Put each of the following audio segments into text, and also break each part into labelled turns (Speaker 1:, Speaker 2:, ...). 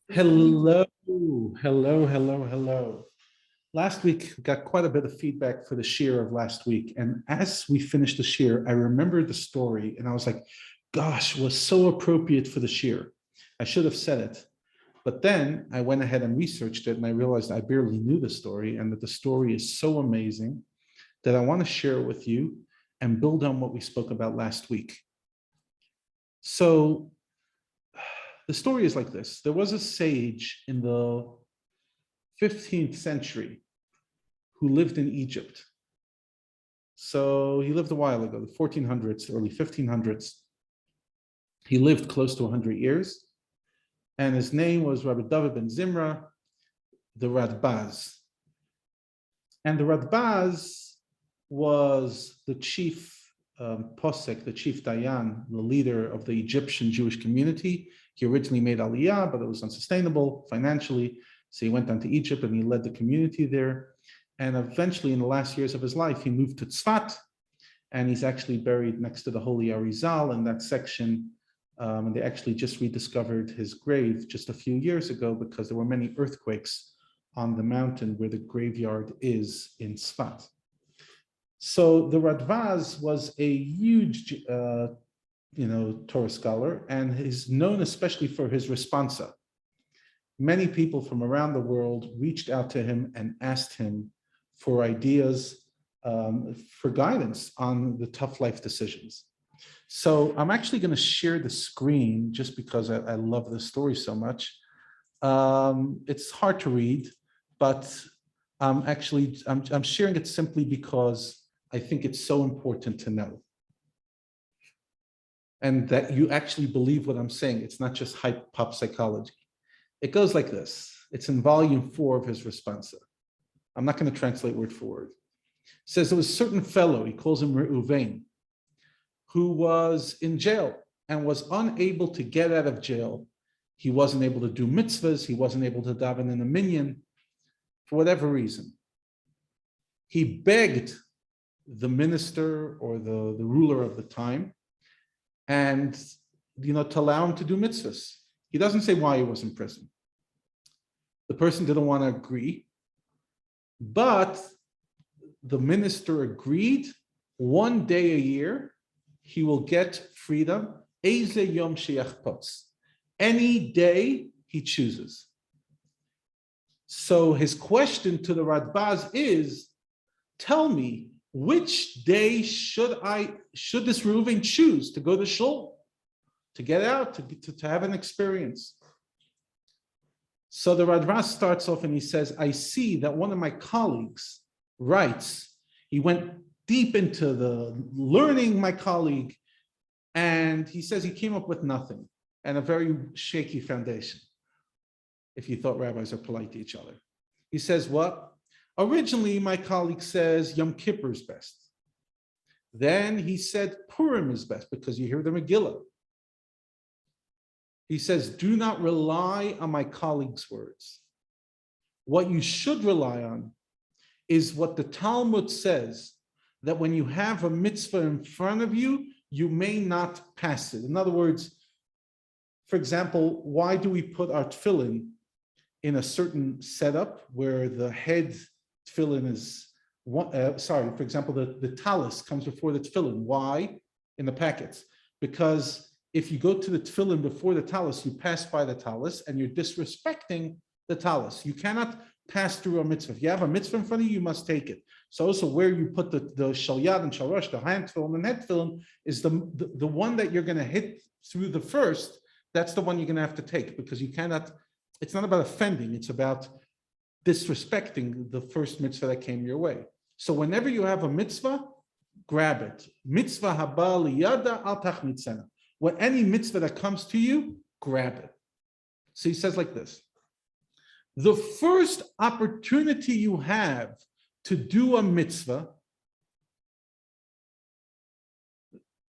Speaker 1: Hello, hello. Last week we got quite a bit of feedback for the shir of last week. And as we finished the shir, I remembered the story and I was like, gosh, it was so appropriate for the shir. I should have said it. But then I went ahead and researched it and I realized I barely knew the story and that the story is so amazing that I want to share it with you and build on what we spoke about last week. So the story is like this. There was a sage in the 15th century who lived in Egypt. So he lived a while ago, the 1400s, early 1500s. He lived close to 100 years. And his name was Rabbi David ben Zimra, the Radbaz. And the Radbaz was the chief posek, the chief dayan, the leader of the Egyptian Jewish community. He originally made Aliyah, but it was unsustainable financially. So he went down to Egypt and he led the community there. And eventually, in the last years of his life, he moved to Tzfat, and he's actually buried next to the Holy Arizal in that section. And they actually just rediscovered his grave just a few years ago because there were many earthquakes on the mountain where the graveyard is in Tzfat. So the Radbaz was a huge, Torah scholar, and is known especially for his responsa. Many people from around the world reached out to him and asked him for ideas, for guidance on the tough life decisions. So I'm actually going to share the screen just because I love this story so much. It's hard to read, but I'm sharing it simply because I think it's so important to know. And that you actually believe what I'm saying. It's not just hype pop psychology. It goes like this. It's in volume 4 of his responsa. I'm not going to translate word for word. It says there was a certain fellow, he calls him Reuven, who was in jail and was unable to get out of jail. He wasn't able to do mitzvahs. He wasn't able to daven in a minyan for whatever reason. He begged the minister or the ruler of the time and to allow him to do mitzvahs. He doesn't say why he was in prison. The person didn't want to agree, but the minister agreed. One day a year, he will get freedom. Eze yom she'achpotz. Any day he chooses. So his question to the Radbaz is, tell me, which day should this Reuven choose to go to shul, to get out, to have an experience? So the Radbaz starts off and he says, I see that one of my colleagues writes, he went deep into the learning, my colleague, and he says he came up with nothing and a very shaky foundation, if you thought rabbis are polite to each other. He says, what? Originally, my colleague says Yom Kippur is best. Then he said Purim is best because you hear the Megillah. He says, do not rely on my colleague's words. What you should rely on is what the Talmud says, that when you have a mitzvah in front of you, you may not pass it. In other words, for example, why do we put our tefillin in a certain setup where the head tefillin is, for example, the talis comes before the tefillin. Why? In the packets. Because if you go to the tefillin before the talis, you pass by the talis and you're disrespecting the talis. You cannot pass through a mitzvah. If you have a mitzvah in front of you, you must take it. So also where you put the shalyad and shalosh, the hand tefillin and head tefillin, is the one that you're going to hit through the first. That's the one you're going to have to take because you cannot, it's not about offending, it's about disrespecting the first mitzvah that came your way. So whenever you have a mitzvah, grab it. Mitzvah haba liyada al tachmitzena. When any mitzvah that comes to you, grab it. So he says like this. The first opportunity you have to do a mitzvah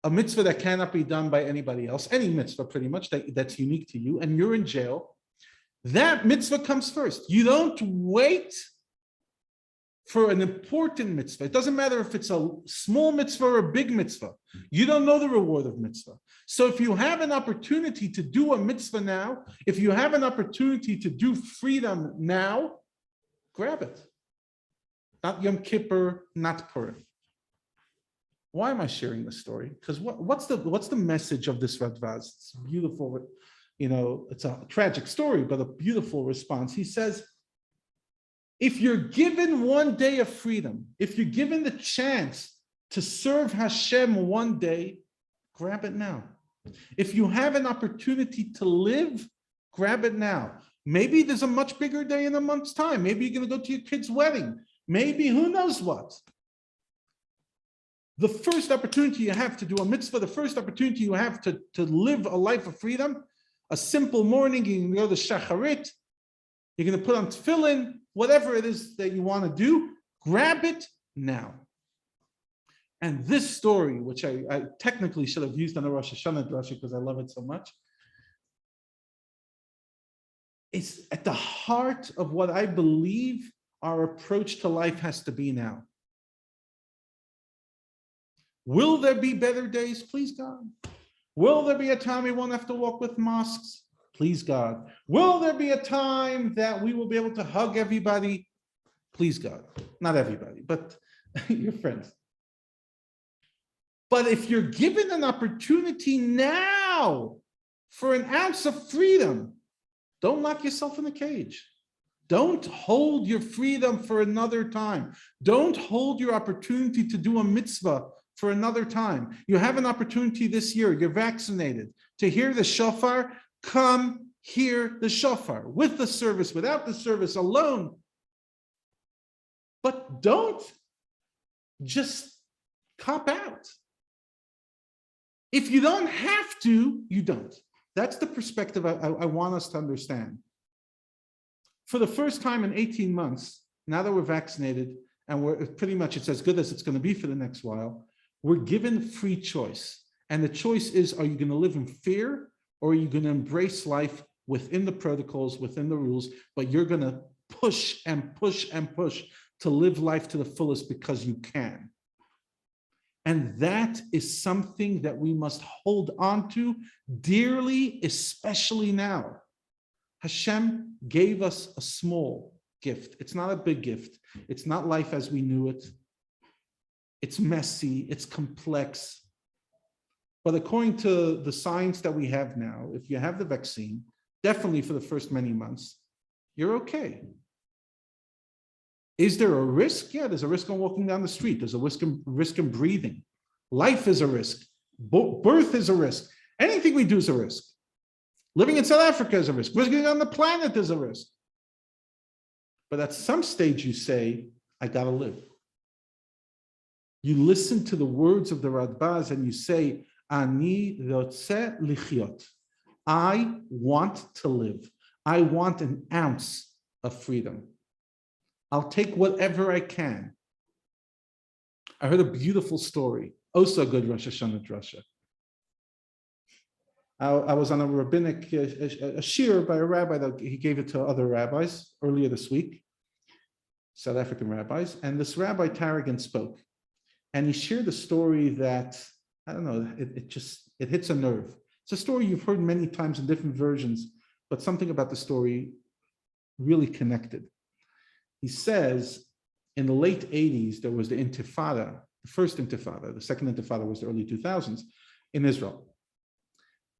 Speaker 1: that cannot be done by anybody else, any mitzvah pretty much that's unique to you, and you're in jail, that mitzvah comes first. You don't wait for an important mitzvah. It doesn't matter if it's a small mitzvah or a big mitzvah. You don't know the reward of mitzvah. So if you have an opportunity to do a mitzvah now, if you have an opportunity to do freedom now, grab it. Not Yom Kippur, not Purim. Why am I sharing this story? Because what's the message of this Radbaz? It's beautiful, it's a tragic story, but a beautiful response. He says, if you're given one day of freedom, if you're given the chance to serve Hashem one day, grab it now. If you have an opportunity to live, grab it now. Maybe there's a much bigger day in a month's time. Maybe you're going to go to your kid's wedding. Maybe who knows what. The first opportunity you have to do a mitzvah, the first opportunity you have to live a life of freedom, a simple morning, you're going to go to Shacharit, you're going to put on tefillin, whatever it is that you want to do, grab it now. And this story, which I technically should have used on a Rosh Hashanah drasha because I love it so much, it's at the heart of what I believe our approach to life has to be now. Will there be better days? Please God. Will there be a time we won't have to walk with masks? Please God. Will there be a time that we will be able to hug everybody? Please God. Not everybody, but your friends. But if you're given an opportunity now for an ounce of freedom, don't lock yourself in a cage. Don't hold your freedom for another time. Don't hold your opportunity to do a mitzvah for another time. You have an opportunity this year, you're vaccinated, to hear the shofar, come hear the shofar, with the service, without the service, alone. But don't just cop out. If you don't have to, you don't. That's the perspective I want us to understand. For the first time in 18 months, now that we're vaccinated, and we're pretty much, it's as good as it's going to be for the next while, we're given free choice. And the choice is, are you going to live in fear, or are you going to embrace life within the protocols, within the rules, but you're going to push and push and push to live life to the fullest because you can. And that is something that we must hold on to dearly, especially now. Hashem gave us a small gift. It's not a big gift. It's not life as we knew it. It's messy, it's complex. But according to the science that we have now, if you have the vaccine, definitely for the first many months, you're okay. Is there a risk? Yeah, there's a risk on walking down the street. There's a risk in breathing. Life is a risk. Birth is a risk. Anything we do is a risk. Living in South Africa is a risk. Living on the planet is a risk. But at some stage you say, I gotta live. You listen to the words of the Radbaz and you say, Ani rotze lichyot. I want to live. I want an ounce of freedom. I'll take whatever I can. I heard a beautiful story, also a good Rosh Hashanah drasha. I was on a rabbinic a shir by a rabbi that he gave it to other rabbis earlier this week, South African rabbis, and this Rabbi Tarragon spoke. And he shared a story that, I don't know, it hits a nerve. It's a story you've heard many times in different versions, but something about the story really connected. He says, in the late 80s, there was the Intifada, the first Intifada. The second Intifada was the early 2000s in Israel.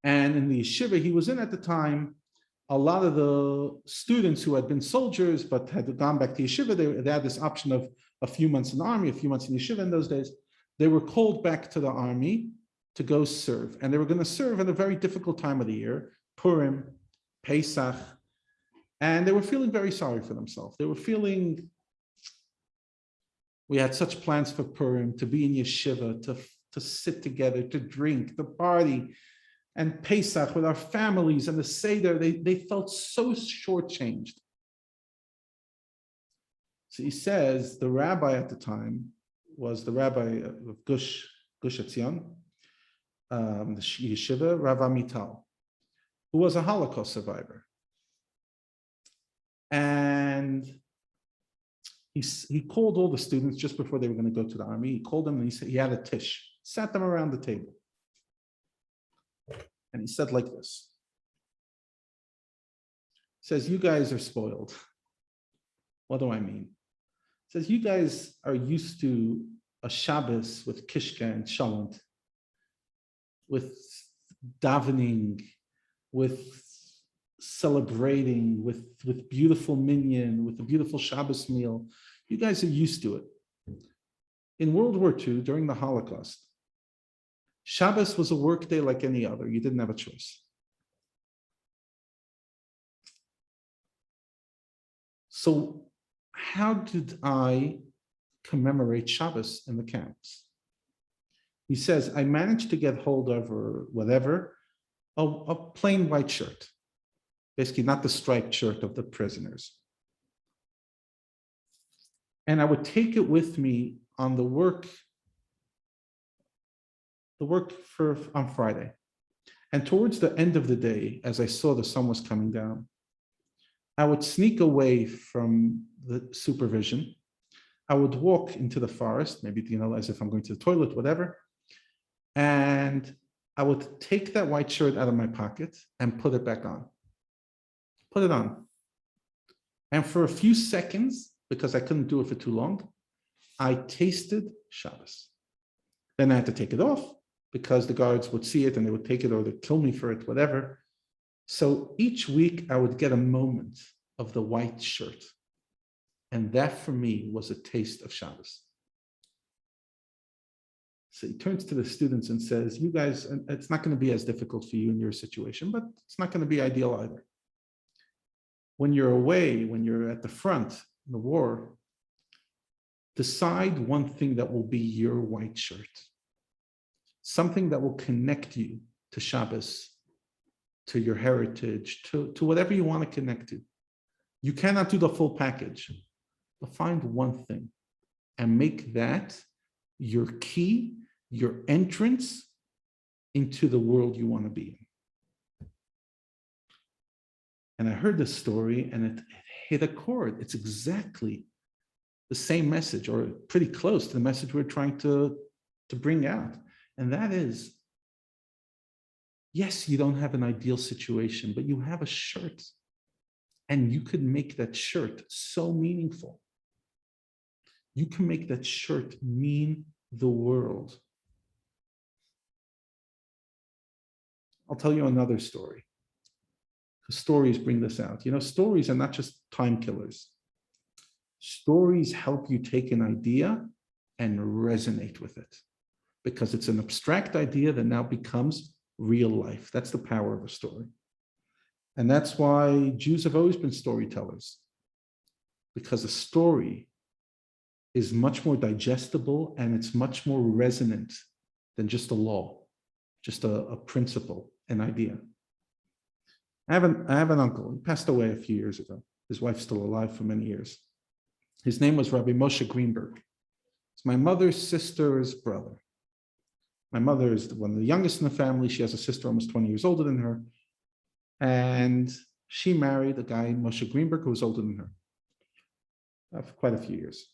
Speaker 1: And in the yeshiva he was in at the time, a lot of the students who had been soldiers but had gone back to yeshiva, they had this option of a few months in the army, a few months in yeshiva in those days. They were called back to the army to go serve. And they were going to serve at a very difficult time of the year, Purim, Pesach, and they were feeling very sorry for themselves. They were feeling, we had such plans for Purim, to be in yeshiva, to sit together, to drink, to party, and Pesach with our families and the Seder. They felt so shortchanged. So he says the rabbi at the time was the rabbi of Gush Etzion, the yeshiva, Rav Amital, who was a Holocaust survivor. And he called all the students just before they were going to go to the army. He called them and he said he had a tish, sat them around the table. And he said like this. He says, you guys are spoiled. What do I mean? He says, you guys are used to a Shabbos with kishka and shalant, with davening, with celebrating, with beautiful minyan, with a beautiful Shabbos meal. You guys are used to it. In World War II, during the Holocaust, Shabbos was a work day like any other. You didn't have a choice. So how did I commemorate Shabbos in the camps? He says, I managed to get hold of, or whatever, a plain white shirt. Basically not the striped shirt of the prisoners. And I would take it with me on the work on Friday. And towards the end of the day, as I saw the sun was coming down, I would sneak away from the supervision. I would walk into the forest, maybe, as if I'm going to the toilet, whatever. And I would take that white shirt out of my pocket and put it back on. Put it on. And for a few seconds, because I couldn't do it for too long, I tasted Shabbos. Then I had to take it off because the guards would see it and they would take it or they'd kill me for it, whatever. So each week I would get a moment of the white shirt. And that for me was a taste of Shabbos. So he turns to the students and says, you guys, it's not going to be as difficult for you in your situation, but it's not going to be ideal either. When you're away, when you're at the front in the war, decide one thing that will be your white shirt. Something that will connect you to Shabbos, to your heritage, to whatever you want to connect to. You cannot do the full package, but find one thing and make that your key, your entrance into the world you want to be in. And I heard this story and it hit a chord. It's exactly the same message or pretty close to the message we're trying to bring out. And that is, yes, you don't have an ideal situation, but you have a shirt and you could make that shirt so meaningful. You can make that shirt mean the world. I'll tell you another story. Stories bring this out. Stories are not just time killers. Stories help you take an idea and resonate with it because it's an abstract idea that now becomes real life. That's the power of a story. And that's why Jews have always been storytellers, because a story is much more digestible and it's much more resonant than just a law, just a principle, an idea. I have an uncle. He passed away a few years ago. His wife's still alive for many years. His name was Rabbi Moshe Greenberg. It's my mother's sister's brother. My mother is one of the youngest in the family. She has a sister almost 20 years older than her. And she married a guy, Moshe Greenberg, who was older than her for quite a few years.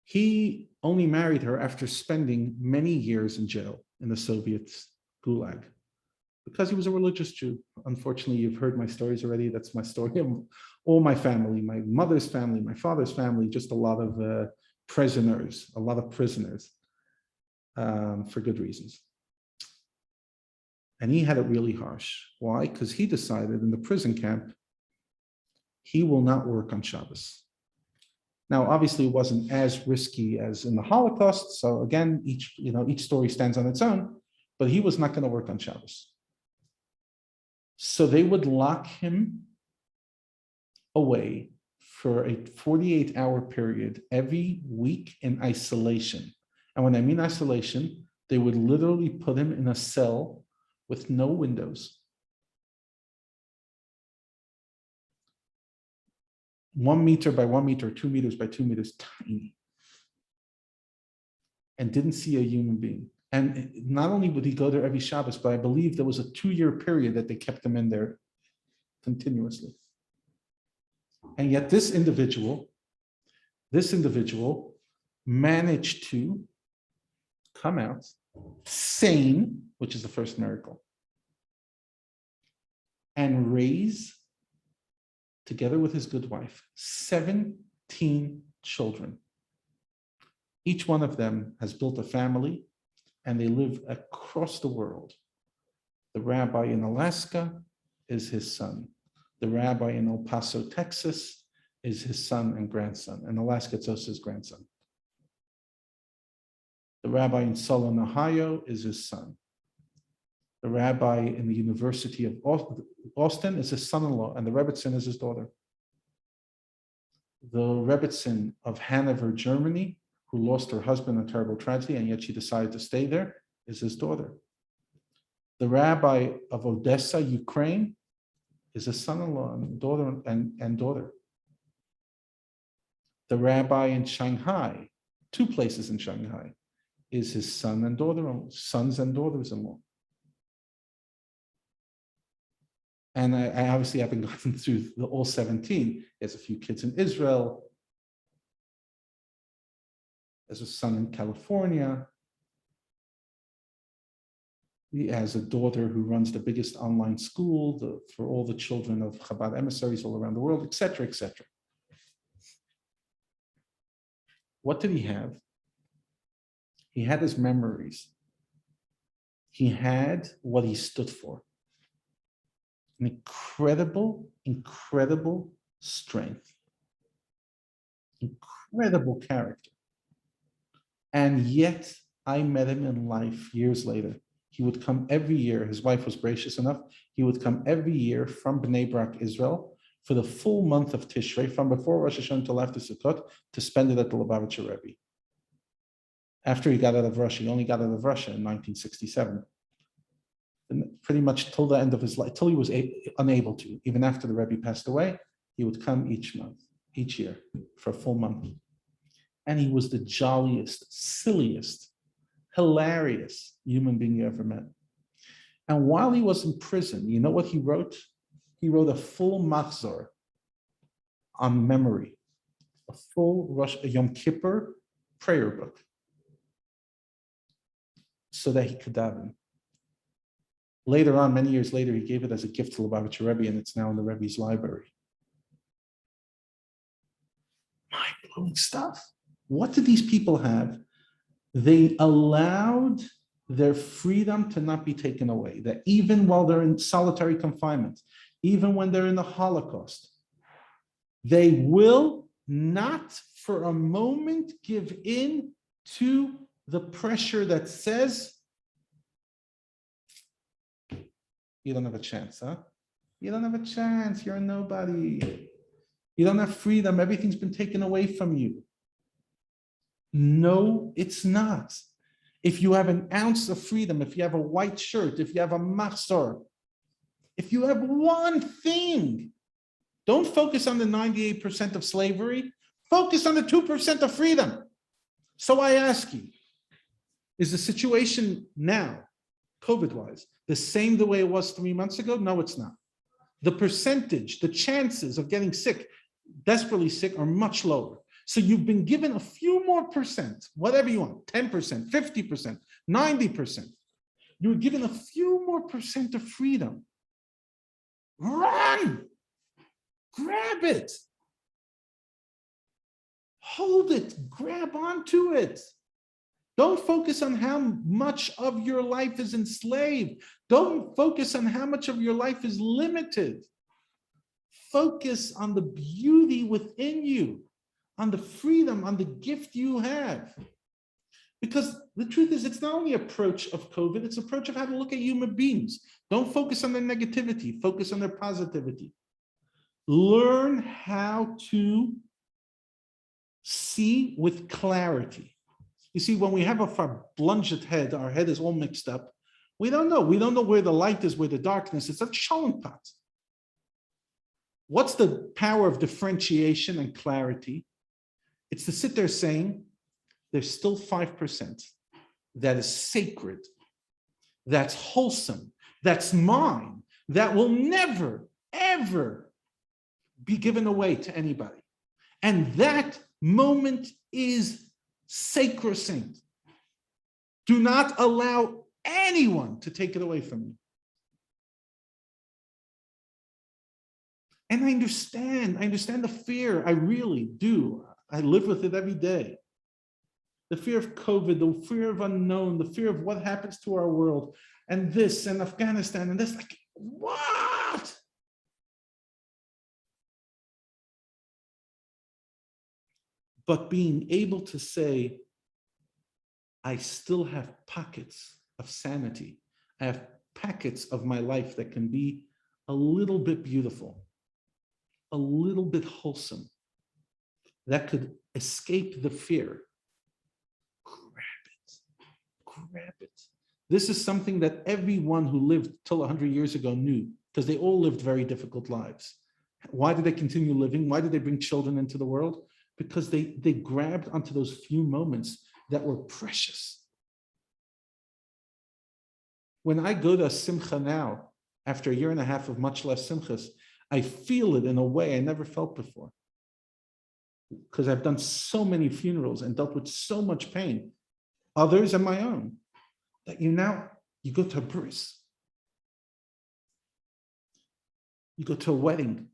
Speaker 1: He only married her after spending many years in jail in the Soviet Gulag, because he was a religious Jew. Unfortunately, you've heard my stories already. That's my story of all my family, my mother's family, my father's family, just a lot of prisoners for good reasons. And he had it really harsh. Why? Because he decided in the prison camp, he will not work on Shabbos. Now, obviously, it wasn't as risky as in the Holocaust. So again, each story stands on its own, but he was not going to work on Shabbos. So they would lock him away for a 48-hour period every week in isolation. And when I mean isolation, they would literally put him in a cell with no windows. 1 meter by 1 meter, 2 meters by 2 meters, tiny. And didn't see a human being. And not only would he go there every Shabbos, but I believe there was a 2-year period that they kept him in there continuously. And yet this individual this individual managed to come out sane, which is the first miracle, and raise, together with his good wife, 17 children. Each one of them has built a family, and they live across the world. The rabbi in Alaska is his son. The rabbi in El Paso, Texas, is his son and grandson. In Alaska, it's also his grandson. The rabbi in Solon, Ohio, is his son. The rabbi in the University of Boston is his son-in-law, and the Rebbitzin is his daughter. The Rebbitzin of Hanover, Germany, who lost her husband in a terrible tragedy, and yet she decided to stay there, is his daughter. The rabbi of Odessa, Ukraine, is his son-in-law and daughter and daughter. The rabbi in Shanghai, 2 places in Shanghai, is his son and daughter, sons and daughters-in-law. And I obviously haven't gotten through all 17. There's a few kids in Israel. There's a son in California. He has a daughter who runs the biggest online school for all the children of Chabad emissaries all around the world, etc., etc. What did he have? He had his memories. He had what he stood for. An incredible, incredible strength. Incredible character. And yet, I met him in life years later. He would come every year. His wife was gracious enough. He would come every year from Bnei Brak, Israel, for the full month of Tishrei, from before Rosh Hashanah until after Sukkot, to spend it at the Lubavitcher Rebbe. After he got out of Russia, he only got out of Russia in 1967. And pretty much till the end of his life, till he was unable to, even after the Rebbe passed away, he would come each month, each year, for a full month. And he was the jolliest, silliest, hilarious human being you ever met. And while he was in prison, you know what he wrote? He wrote a full machzor on memory, a full Yom Kippur prayer book, so that he could daven. Later on, many years later, he gave it as a gift to Lubavitcher Rebbe, and it's now in the Rebbe's library. Mind-blowing stuff. What did these people have? They allowed their freedom to not be taken away, that even while they're in solitary confinement, even when they're in the Holocaust, they will not for a moment give in to the pressure that says, you don't have a chance, huh? You don't have a chance, you're a nobody. You don't have freedom, everything's been taken away from you. No, it's not. If you have an ounce of freedom, if you have a white shirt, if you have a machzor, if you have one thing, don't focus on the 98% of slavery, focus on the 2% of freedom. So I ask you, is the situation now, COVID-wise, the same the way it was 3 months ago? No, it's not. The percentage, the chances of getting sick, desperately sick, are much lower. So you've been given a few more percent, whatever you want, 10%, 50%, 90%. You were given a few more percent of freedom. Run! Grab it. Hold it, grab onto it. Don't focus on how much of your life is enslaved. Don't focus on how much of your life is limited. Focus on the beauty within you, on the freedom, on the gift you have. Because the truth is, it's not only approach of COVID, it's approach of how to look at human beings. Don't focus on their negativity, focus on their positivity. Learn how to see with clarity. You see, when we have a blunged head, our head is all mixed up. We don't know. We don't know where the light is, where the darkness is. It's a shalom pot. What's the power of differentiation and clarity? It's to sit there saying, there's still 5% that is sacred, that's wholesome, that's mine, that will never, ever be given away to anybody. And that moment is sacrosanct. Do not allow anyone to take it away from you. And I understand the fear. I really do. I live with it every day. The fear of COVID, the fear of unknown, the fear of what happens to our world, and this, and Afghanistan, and this, like, what? But being able to say, I still have pockets of sanity. I have pockets of my life that can be a little bit beautiful, a little bit wholesome, that could escape the fear. Grab it. This is something that everyone who lived till 100 years ago knew, because they all lived very difficult lives. Why did they continue living? Why did they bring children into the world? Because they grabbed onto those few moments that were precious. When I go to a simcha now, after a year and a half of much less simchas, I feel it in a way I never felt before. Because I've done so many funerals and dealt with so much pain, others and my own, that you go to a bris, you go to a wedding,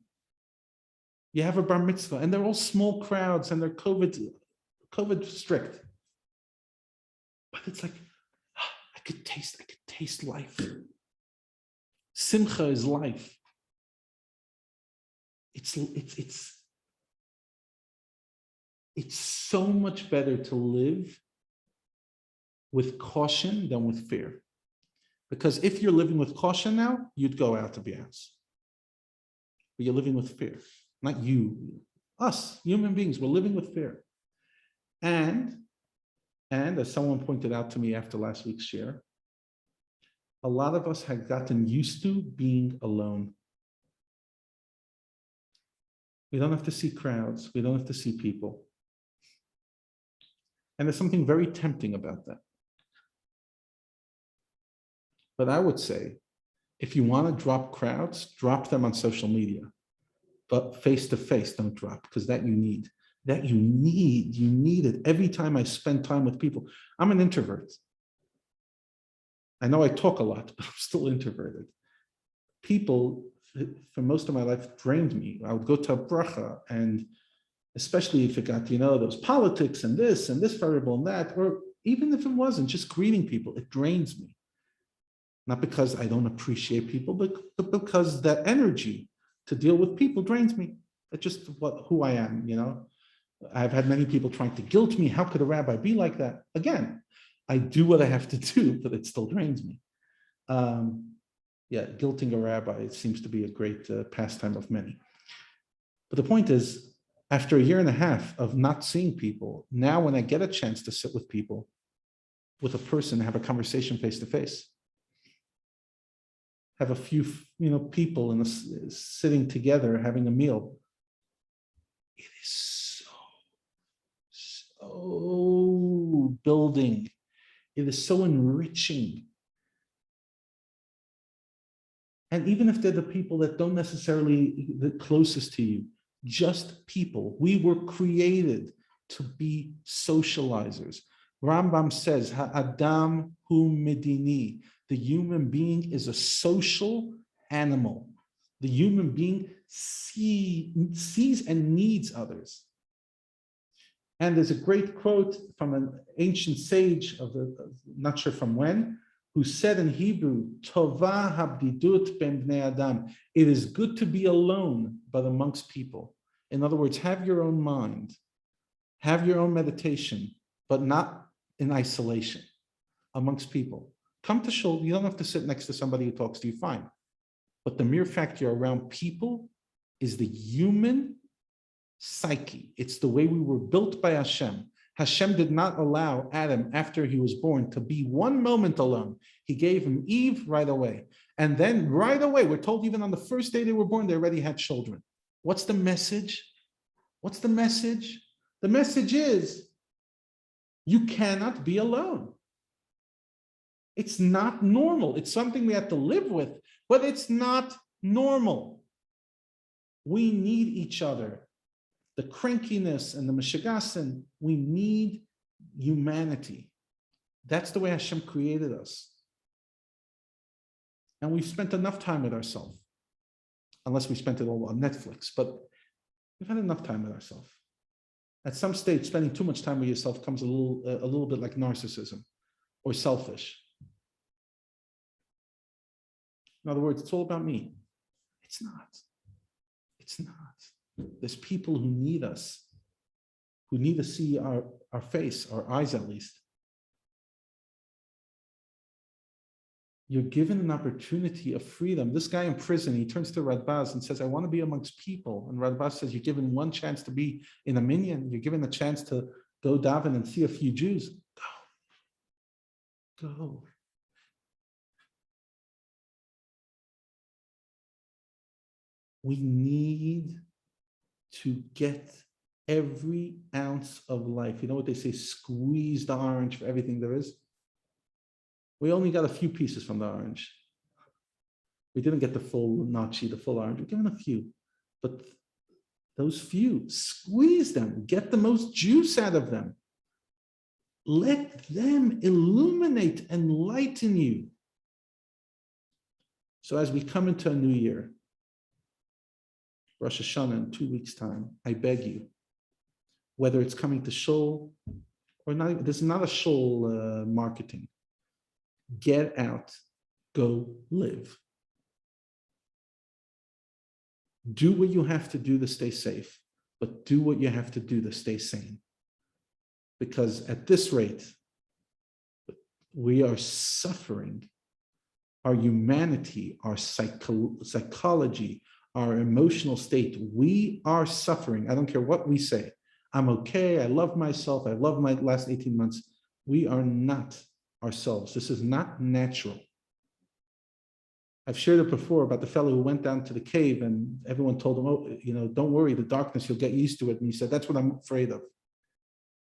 Speaker 1: you have a bar mitzvah, and they're all small crowds and they're COVID strict. But it's like, I could taste life. Simcha is life. It's so much better to live with caution than with fear. Because if you're living with caution now, you'd go out of your house. But you're living with fear. Not you, us, human beings, we're living with fear. And as someone pointed out to me after last week's share, a lot of us had gotten used to being alone. We don't have to see crowds. We don't have to see people. And there's something very tempting about that. But I would say, if you want to drop crowds, drop them on social media. But face-to-face, don't drop, because that you need. You need it. Every time I spend time with people, I'm an introvert. I know I talk a lot, but I'm still introverted. People, for most of my life, drained me. I would go to a bracha, and especially if it got, those politics and this variable and that, or even if it wasn't, just greeting people, it drains me. Not because I don't appreciate people, but because that energy to deal with people drains me. That's just who I am, I've had many people trying to guilt me. How could a rabbi be like that? Again, I do what I have to do, but it still drains me. Guilting a rabbi, it seems to be a great pastime of many. But the point is, after a year and a half of not seeing people, now when I get a chance to sit with people, with a person, have a conversation face to face, have a few, people sitting together having a meal, it is so building. It is so enriching. And even if they're the people that don't necessarily the closest to you, just people. We were created to be socializers. Rambam says, Ha'adam hu medini. The human being is a social animal. The human being sees and needs others. And there's a great quote from an ancient sage not sure from when, who said in Hebrew, Tova habdidut ben bnei adam. It is good to be alone, but amongst people. In other words, have your own mind, have your own meditation, but not in isolation, amongst people. Come to shul, you don't have to sit next to somebody who talks to you, fine. But the mere fact you're around people is the human psyche. It's the way we were built by Hashem. Hashem did not allow Adam, after he was born, to be one moment alone. He gave him Eve right away. And then right away, we're told even on the first day they were born, they already had children. What's the message? What's the message? The message is, you cannot be alone. It's not normal. It's something we have to live with, but it's not normal. We need each other. the crankiness and the mashagasin. We need humanity. That's the way Hashem created us. And we've spent enough time with ourselves, unless we spent it all on Netflix, but we've had enough time with ourselves. At some stage, spending too much time with yourself comes a little bit like narcissism or selfish. In other words, it's all about me. It's not. It's not. There's people who need us, who need to see our face, our eyes at least. You're given an opportunity of freedom. This guy in prison, he turns to Radbaz and says, I want to be amongst people. And Radbaz says, you're given one chance to be in a minyan. You're given a chance to go daven and see a few Jews. Go. Go. We need to get every ounce of life. You know what they say, squeeze the orange for everything there is? We only got a few pieces from the orange. We didn't get the full nachi, the full orange. We're given a few. But those few, squeeze them, get the most juice out of them. Let them illuminate, enlighten you. So as we come into a new year, Rosh Hashanah in 2 weeks' time, I beg you, whether it's coming to shul or not, there's not a shul marketing. Get out, go live. Do what you have to do to stay safe, but do what you have to do to stay sane. Because at this rate, we are suffering. Our humanity, our psychology, our emotional state, we are suffering. I don't care what we say. I'm okay, I love myself, I love my last 18 months. We are not ourselves. This is not natural. I've shared it before about the fellow who went down to the cave and everyone told him, oh, you know, don't worry, the darkness, you'll get used to it. And he said, that's what I'm afraid of.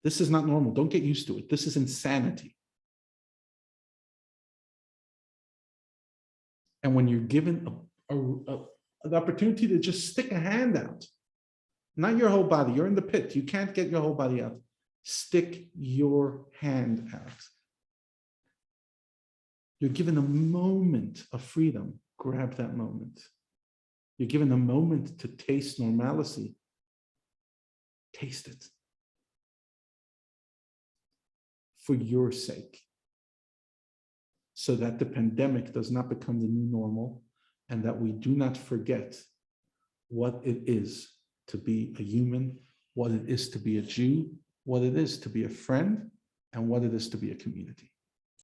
Speaker 1: This is not normal. Don't get used to it. This is insanity. And when you're given an opportunity to just stick a hand out, not your whole body, you're in the pit. You can't get your whole body out. Stick your hand out. You're given a moment of freedom. Grab that moment. You're given a moment to taste normalcy. Taste it. For your sake. So that the pandemic does not become the new normal and that we do not forget what it is to be a human, what it is to be a Jew, what it is to be a friend, and what it is to be a community.